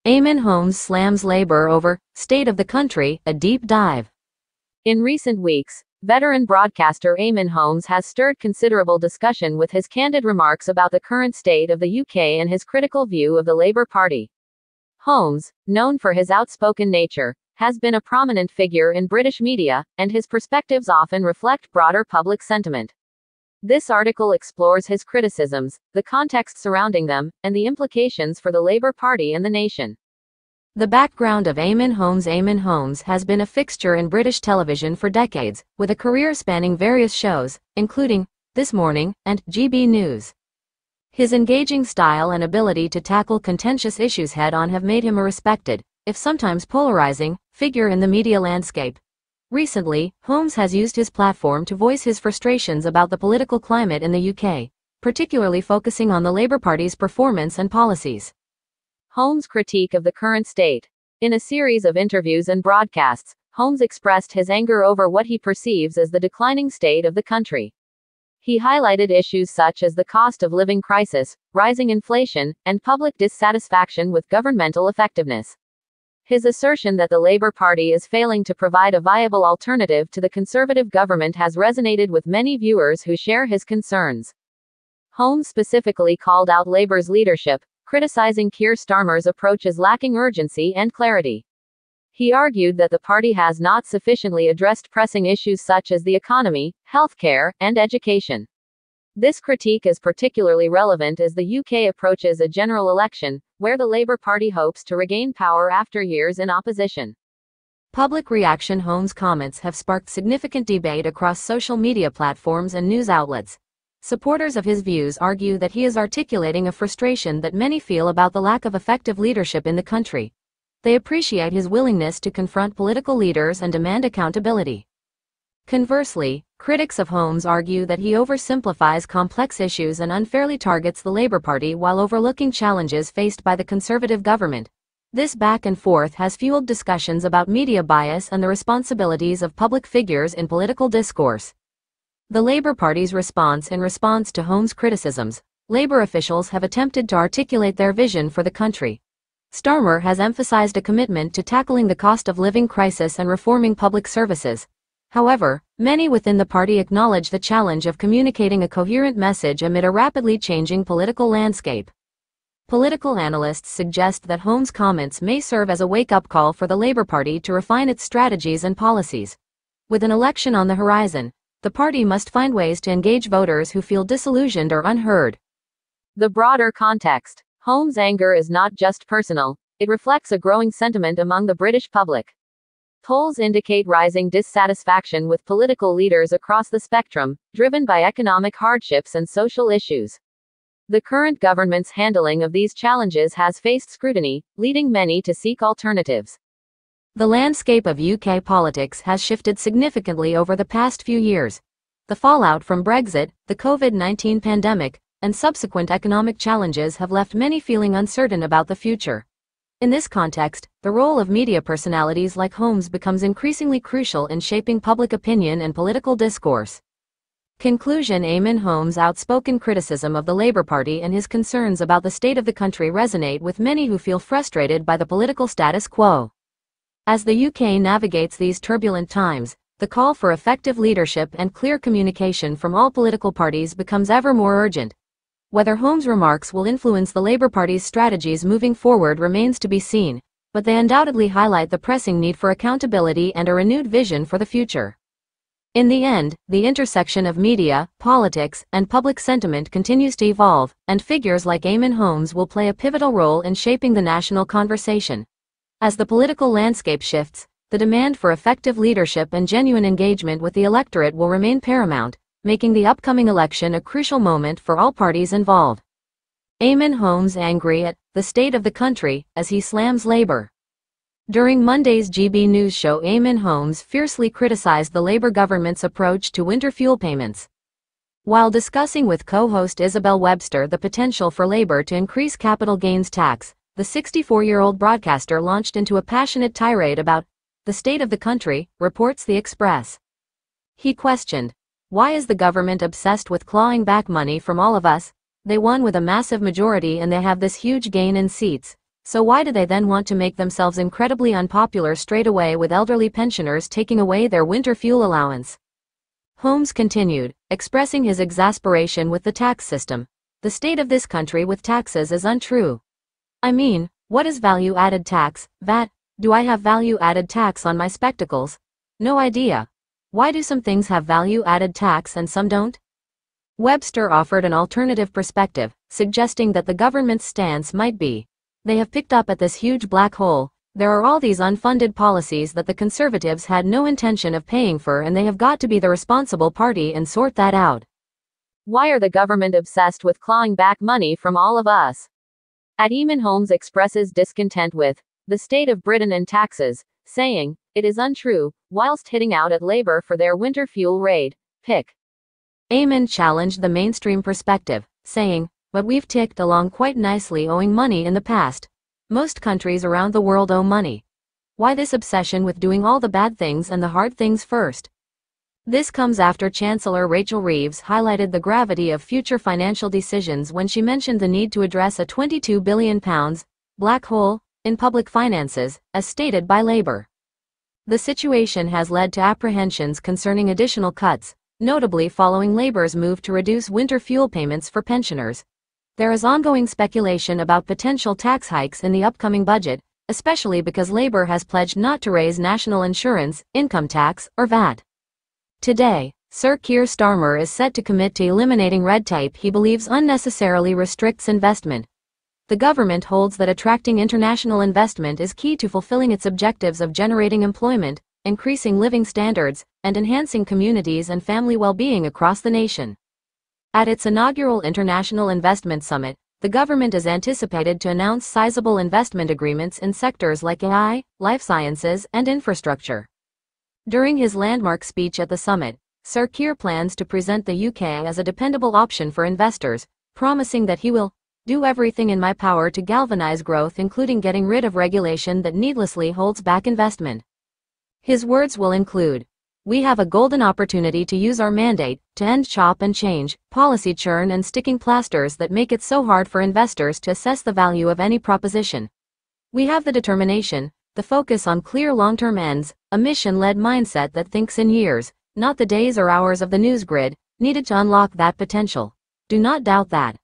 Eamonn Holmes slams Labour over state of the country, a deep dive. In recent weeks, veteran broadcaster Eamonn Holmes has stirred considerable discussion with his candid remarks about the current state of the UK and his critical view of the Labour Party. Holmes, known for his outspoken nature, has been a prominent figure in British media, and his perspectives often reflect broader public sentiment. This article explores his criticisms, the context surrounding them, and the implications for the Labour Party and the nation. The background of Eamonn Holmes. Eamonn Holmes has been a fixture in British television for decades, with a career spanning various shows, including This Morning and GB News. His engaging style and ability to tackle contentious issues head-on have made him a respected, if sometimes polarizing, figure in the media landscape. Recently, Holmes has used his platform to voice his frustrations about the political climate in the UK, particularly focusing on the Labour Party's performance and policies. Holmes' critique of the current state. In a series of interviews and broadcasts, Holmes expressed his anger over what he perceives as the declining state of the country. He highlighted issues such as the cost of living crisis, rising inflation, and public dissatisfaction with governmental effectiveness. His assertion that the Labour Party is failing to provide a viable alternative to the Conservative government has resonated with many viewers who share his concerns. Holmes specifically called out Labour's leadership, criticizing Keir Starmer's approach as lacking urgency and clarity. He argued that the party has not sufficiently addressed pressing issues such as the economy, healthcare, and education. This critique is particularly relevant as the UK approaches a general election, where the Labour Party hopes to regain power after years in opposition. Public reaction. Holmes' comments have sparked significant debate across social media platforms and news outlets. Supporters of his views argue that he is articulating a frustration that many feel about the lack of effective leadership in the country. They appreciate his willingness to confront political leaders and demand accountability. Conversely, critics of Holmes argue that he oversimplifies complex issues and unfairly targets the Labour Party while overlooking challenges faced by the Conservative government. This back and forth has fueled discussions about media bias and the responsibilities of public figures in political discourse. The Labour Party's response. In response to Holmes' criticisms, Labour officials have attempted to articulate their vision for the country. Starmer has emphasized a commitment to tackling the cost of living crisis and reforming public services. However, many within the party acknowledge the challenge of communicating a coherent message amid a rapidly changing political landscape. Political analysts suggest that Holmes' comments may serve as a wake-up call for the Labour Party to refine its strategies and policies. With an election on the horizon, the party must find ways to engage voters who feel disillusioned or unheard. The broader context. Holmes' anger is not just personal, it reflects a growing sentiment among the British public. Polls indicate rising dissatisfaction with political leaders across the spectrum, driven by economic hardships and social issues. The current government's handling of these challenges has faced scrutiny, leading many to seek alternatives. The landscape of UK politics has shifted significantly over the past few years. The fallout from Brexit, the COVID-19 pandemic, and subsequent economic challenges have left many feeling uncertain about the future. In this context, the role of media personalities like Holmes becomes increasingly crucial in shaping public opinion and political discourse. Conclusion. Eamonn Holmes' outspoken criticism of the Labour Party and his concerns about the state of the country resonate with many who feel frustrated by the political status quo. As the UK navigates these turbulent times, the call for effective leadership and clear communication from all political parties becomes ever more urgent. Whether Holmes' remarks will influence the Labour Party's strategies moving forward remains to be seen, but they undoubtedly highlight the pressing need for accountability and a renewed vision for the future. In the end, the intersection of media, politics, and public sentiment continues to evolve, and figures like Eamonn Holmes will play a pivotal role in shaping the national conversation. As the political landscape shifts, the demand for effective leadership and genuine engagement with the electorate will remain paramount, making the upcoming election a crucial moment for all parties involved. Eamonn Holmes angry at the state of the country as he slams Labour. During Monday's GB News show, Eamonn Holmes fiercely criticized the Labour government's approach to winter fuel payments. While discussing with co-host Isabel Webster the potential for Labour to increase capital gains tax, the 64-year-old broadcaster launched into a passionate tirade about the state of the country, reports The Express. He questioned, "Why is the government obsessed with clawing back money from all of us? They won with a massive majority and they have this huge gain in seats. So why do they then want to make themselves incredibly unpopular straight away with elderly pensioners taking away their winter fuel allowance? Holmes continued, expressing his exasperation with the tax system. The state of this country with taxes is untrue. I mean, what is value-added tax, VAT? Do I have value-added tax on my spectacles? No idea. Why do some things have value-added tax and some don't? Webster offered an alternative perspective, suggesting that the government's stance might be, they have picked up at this huge black hole. There are all these unfunded policies that the conservatives had no intention of paying for, and they have got to be the responsible party and sort that out. Why are the government obsessed with clawing back money from all of us? Eamonn Holmes expresses discontent with the state of Britain and taxes, saying, it is untrue, whilst hitting out at Labour for their winter fuel raid. Pick. Eamon challenged the mainstream perspective, saying, but we've ticked along quite nicely owing money in the past. Most countries around the world owe money. Why this obsession with doing all the bad things and the hard things first? This comes after Chancellor Rachel Reeves highlighted the gravity of future financial decisions when she mentioned the need to address a £22 billion black hole in public finances, as stated by Labour. The situation has led to apprehensions concerning additional cuts, notably following Labour's move to reduce winter fuel payments for pensioners. There is ongoing speculation about potential tax hikes in the upcoming budget, especially because Labour has pledged not to raise national insurance, income tax, or VAT. Today, Sir Keir Starmer is set to commit to eliminating red tape he believes unnecessarily restricts investment. The government holds that attracting international investment is key to fulfilling its objectives of generating employment, increasing living standards, and enhancing communities and family well-being across the nation. At its inaugural International Investment Summit, the government is anticipated to announce sizable investment agreements in sectors like AI, life sciences, and infrastructure. During his landmark speech at the summit, Sir Keir plans to present the UK as a dependable option for investors, promising that he will do everything in my power to galvanize growth, including getting rid of regulation that needlessly holds back investment. His words will include, we have a golden opportunity to use our mandate to end chop and change, policy churn and sticking plasters that make it so hard for investors to assess the value of any proposition. We have the determination, the focus on clear long-term ends, a mission-led mindset that thinks in years, not the days or hours of the news grid, needed to unlock that potential. Do not doubt that.